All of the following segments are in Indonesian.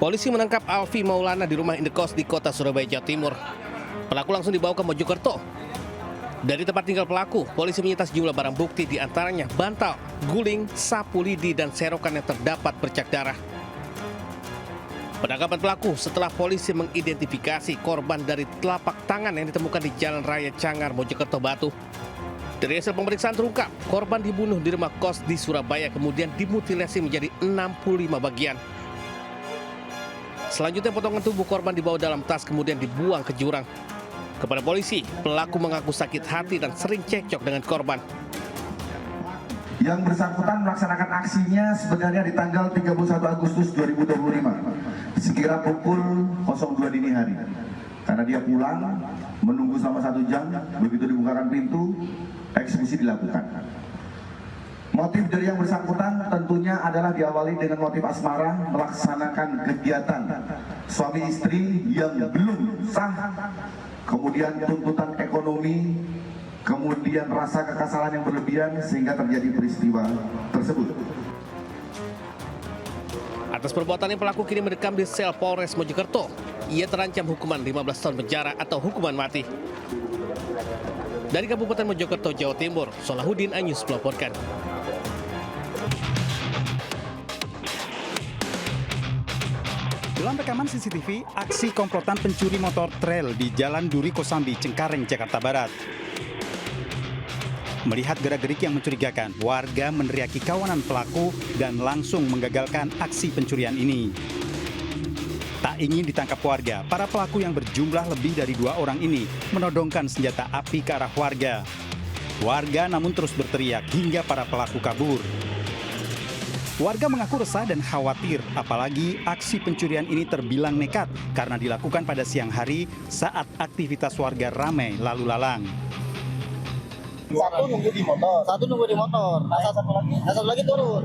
Polisi menangkap Alfi Maulana di rumah indekos di kota Surabaya, Jawa Timur. Pelaku langsung dibawa ke Mojokerto. Dari tempat tinggal pelaku, polisi menyita sejumlah barang bukti, di antaranya bantal, guling, sapu lidi, dan serokan yang terdapat bercak darah. Penangkapan pelaku setelah polisi mengidentifikasi korban dari telapak tangan yang ditemukan di Jalan Raya Cangar, Mojokerto, Batu. Dari hasil pemeriksaan terungkap, korban dibunuh di rumah kos di Surabaya, kemudian dimutilasi menjadi 65 bagian. Selanjutnya potongan tubuh korban dibawa dalam tas kemudian dibuang ke jurang. Kepada polisi, pelaku mengaku sakit hati dan sering cekcok dengan korban. Yang bersangkutan melaksanakan aksinya sebenarnya di tanggal 31 Agustus 2025 sekira pukul 02 dini hari. Karena dia pulang, menunggu selama 1 jam, begitu dibukakan pintu, eksekusi dilakukan. Motif dari yang bersangkutan tentunya adalah diawali dengan motif asmara, melaksanakan kegiatan suami istri yang belum sah, kemudian tuntutan ekonomi, kemudian rasa kekesalan yang berlebihan sehingga terjadi peristiwa tersebut. Atas perbuatannya, pelaku kini mendekam di sel Polres Mojokerto. Ia terancam hukuman 15 tahun penjara atau hukuman mati. Dari Kabupaten Mojokerto, Jawa Timur, Solahuddin Anyus melaporkan. Dalam rekaman CCTV, aksi komplotan pencuri motor trail di Jalan Duri Kosambi, Cengkareng, Jakarta Barat. Melihat gerak-gerik yang mencurigakan, warga meneriaki kawanan pelaku dan langsung menggagalkan aksi pencurian ini. Tak ingin ditangkap warga, para pelaku yang berjumlah lebih dari 2 orang ini menodongkan senjata api ke arah warga. Warga namun terus berteriak hingga para pelaku kabur. Warga mengaku resah dan khawatir, apalagi aksi pencurian ini terbilang nekat karena dilakukan pada siang hari saat aktivitas warga ramai lalu lalang. Satu nunggu di motor, nah satu lagi turun.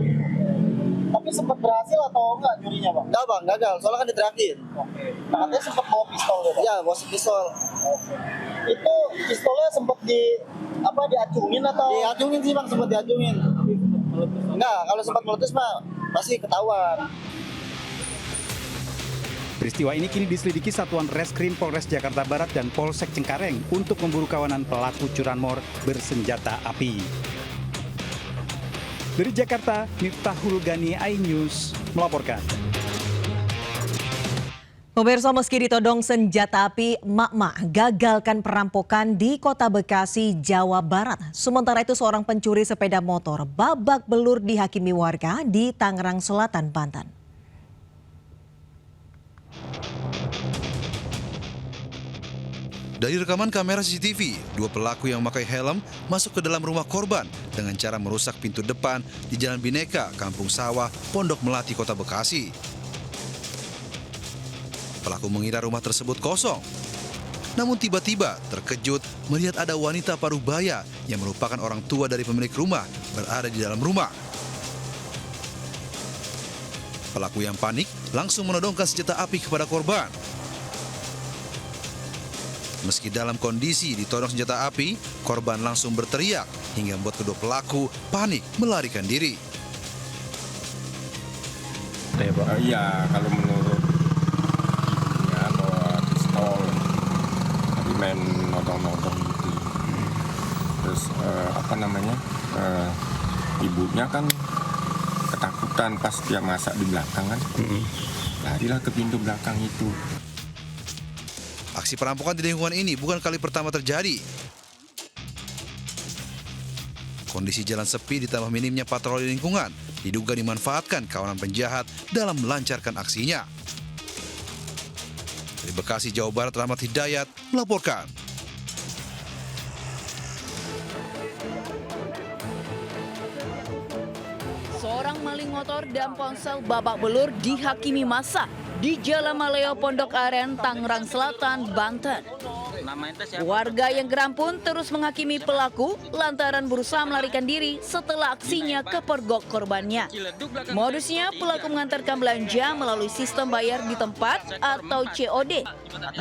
Tapi sempat berhasil atau enggak nyurinya, Bang? Enggak, Bang, gagal. Soalnya kan diterakin. Oke. Nah, katanya sempat bawa pistol gitu. Iya, bawa pistol. Oke. Itu pistolnya sempat diacungin atau? Diacungin sih, Bang, sempat diacungin. Enggak, kalau sempat meletus mah pasti ketahuan. Peristiwa ini kini diselidiki Satuan Reskrim Polres Jakarta Barat dan Polsek Cengkareng untuk memburu kawanan pelaku curanmor bersenjata api. Dari Jakarta, Miftahul Gani, iNews melaporkan. Pemirsa, meski ditodong senjata api, emak-emak gagalkan perampokan di Kota Bekasi, Jawa Barat. Sementara itu seorang pencuri sepeda motor babak belur dihakimi warga di Tangerang Selatan, Banten. Dari rekaman kamera CCTV, 2 pelaku yang memakai helm masuk ke dalam rumah korban dengan cara merusak pintu depan di Jalan Bineka, Kampung Sawah, Pondok Melati, Kota Bekasi. Pelaku mengira rumah tersebut kosong. Namun tiba-tiba terkejut melihat ada wanita paruh baya yang merupakan orang tua dari pemilik rumah berada di dalam rumah. Pelaku yang panik langsung menodongkan senjata api kepada korban. Meski dalam kondisi ditodong senjata api, korban langsung berteriak hingga membuat kedua pelaku panik melarikan diri. Iya, kalau menurut ya bawa pistol, tadi main nodong-nodong gitu. Terus ibunya kan ketakutan pas dia masak di belakang kan, larilah ke pintu belakang itu. Aksi perampokan di lingkungan ini bukan kali pertama terjadi. Kondisi jalan sepi ditambah minimnya patroli lingkungan diduga dimanfaatkan kawanan penjahat dalam melancarkan aksinya. Dari Bekasi, Jawa Barat, Rahmat Hidayat melaporkan. Seorang maling motor dan ponsel babak belur dihakimi massa di Jalan Maleo Pondok Aren, Tangerang Selatan, Banten. Warga yang geram pun terus menghakimi pelaku lantaran berusaha melarikan diri setelah aksinya kepergok korbannya. Modusnya, pelaku mengantarkan belanja melalui sistem bayar di tempat atau COD.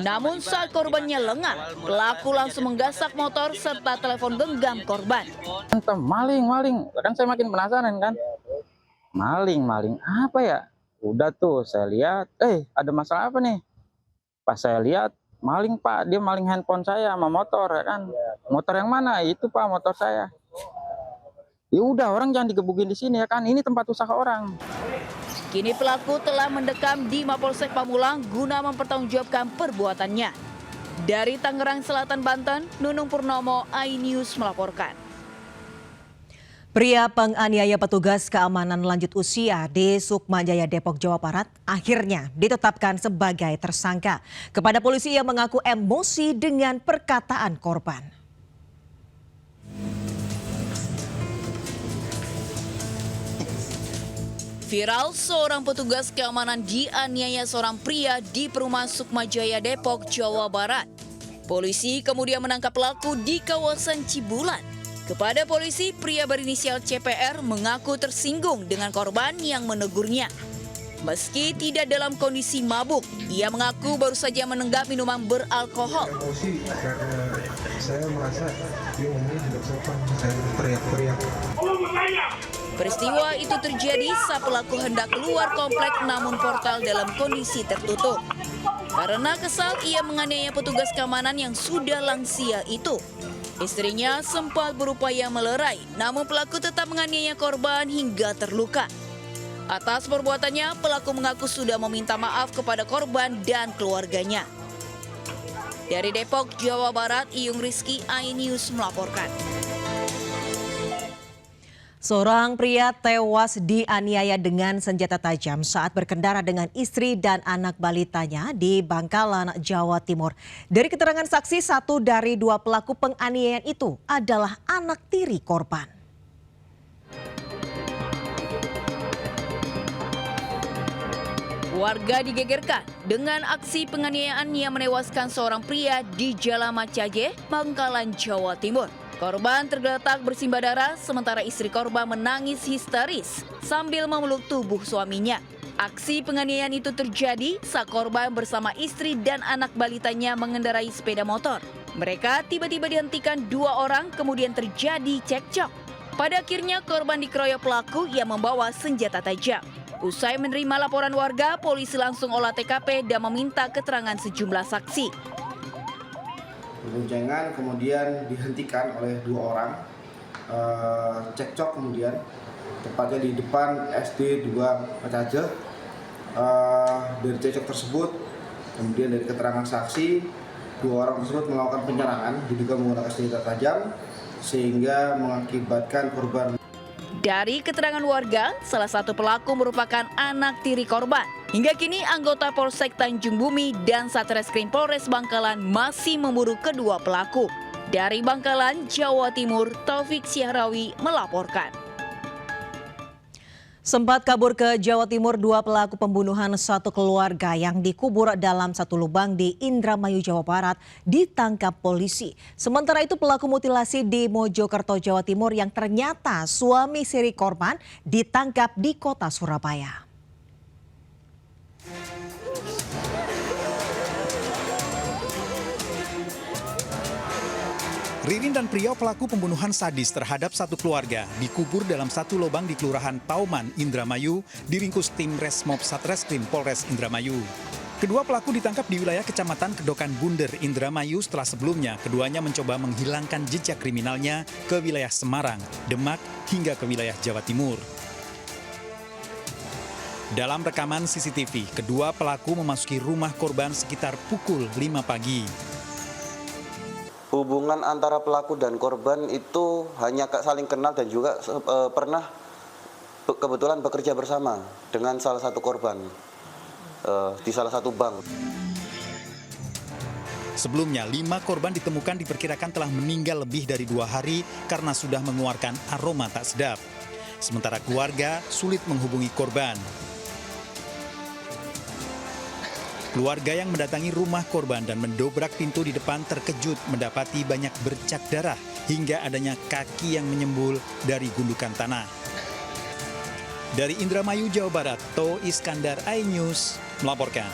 Namun saat korbannya lengah, pelaku langsung menggasak motor serta telepon genggam korban. Maling. Kadang saya makin penasaran kan. Maling apa ya? Udah tuh saya lihat, ada masalah apa nih? Pas saya lihat, maling Pak, dia maling handphone saya sama motor ya kan. Motor yang mana? Itu Pak, motor saya. Ya udah, orang jangan digebukin di sini ya kan, ini tempat usaha orang. Kini pelaku telah mendekam di Mapolsek Pamulang guna mempertanggungjawabkan perbuatannya. Dari Tangerang Selatan, Banten, Nunung Purnomo, iNews melaporkan. Pria penganiaya petugas keamanan lanjut usia di Sukma Jaya, Depok, Jawa Barat akhirnya ditetapkan sebagai tersangka. Kepada polisi ia mengaku emosi dengan perkataan korban. Viral, seorang petugas keamanan dianiaya seorang pria di perumahan Sukma Jaya, Depok, Jawa Barat. Polisi kemudian menangkap pelaku di kawasan Cibulan. Kepada polisi, pria berinisial CPR mengaku tersinggung dengan korban yang menegurnya. Meski tidak dalam kondisi mabuk, ia mengaku baru saja menenggak minuman beralkohol. Emosi karena saya merasa dia ngomongnya tidak sopan, saya teriak-teriak. Peristiwa itu terjadi saat pelaku hendak keluar komplek namun portal dalam kondisi tertutup. Karena kesal, ia menganiaya petugas keamanan yang sudah lansia itu. Istrinya sempat berupaya melerai, namun pelaku tetap menganiaya korban hingga terluka. Atas perbuatannya, pelaku mengaku sudah meminta maaf kepada korban dan keluarganya. Dari Depok, Jawa Barat, Iyung Rizky, iNews melaporkan. Seorang pria tewas dianiaya dengan senjata tajam saat berkendara dengan istri dan anak balitanya di Bangkalan, Jawa Timur. Dari keterangan saksi, satu dari dua pelaku penganiayaan itu adalah anak tiri korban. Warga digegerkan dengan aksi penganiayaan yang menewaskan seorang pria di Jalan Macaje, Bangkalan, Jawa Timur. Korban tergeletak bersimbah darah, sementara istri korban menangis histeris sambil memeluk tubuh suaminya. Aksi penganiayaan itu terjadi saat korban bersama istri dan anak balitanya mengendarai sepeda motor. Mereka tiba-tiba dihentikan dua orang, kemudian terjadi cekcok. Pada akhirnya korban dikeroyok pelaku yang membawa senjata tajam. Usai menerima laporan warga, polisi langsung olah TKP dan meminta keterangan sejumlah saksi. Berboncengan kemudian dihentikan oleh dua orang, cekcok kemudian tepatnya di depan SD 2 Macaje. Dari cekcok tersebut kemudian dari keterangan saksi, dua orang tersebut melakukan penyerangan diduga menggunakan senjata tajam sehingga mengakibatkan korban. Dari keterangan warga, salah satu pelaku merupakan anak tiri korban. Hingga kini anggota Polsek Tanjung Bumi dan Satreskrim Polres Bangkalan masih memburu kedua pelaku. Dari Bangkalan, Jawa Timur, Taufik Syahrawi melaporkan. Sempat kabur ke Jawa Timur, dua pelaku pembunuhan satu keluarga yang dikubur dalam satu lubang di Indramayu, Jawa Barat ditangkap polisi. Sementara itu pelaku mutilasi di Mojokerto, Jawa Timur yang ternyata suami siri korban ditangkap di kota Surabaya. Ririn dan Priyo, pelaku pembunuhan sadis terhadap satu keluarga, dikubur dalam satu lubang di Kelurahan Pauman, Indramayu, diringkus tim Resmob Satreskrim Polres Indramayu. Kedua pelaku ditangkap di wilayah Kecamatan Kedokan Bunder, Indramayu setelah sebelumnya keduanya mencoba menghilangkan jejak kriminalnya ke wilayah Semarang, Demak, hingga ke wilayah Jawa Timur. Dalam rekaman CCTV, kedua pelaku memasuki rumah korban sekitar pukul 5 pagi. Hubungan antara pelaku dan korban itu hanya saling kenal dan juga pernah kebetulan bekerja bersama dengan salah satu korban di salah satu bank. Sebelumnya, 5 korban ditemukan diperkirakan telah meninggal lebih dari 2 hari karena sudah mengeluarkan aroma tak sedap. Sementara keluarga sulit menghubungi korban. Keluarga yang mendatangi rumah korban dan mendobrak pintu di depan terkejut mendapati banyak bercak darah hingga adanya kaki yang menyembul dari gundukan tanah. Dari Indramayu, Jawa Barat, To Iskandar, iNews melaporkan.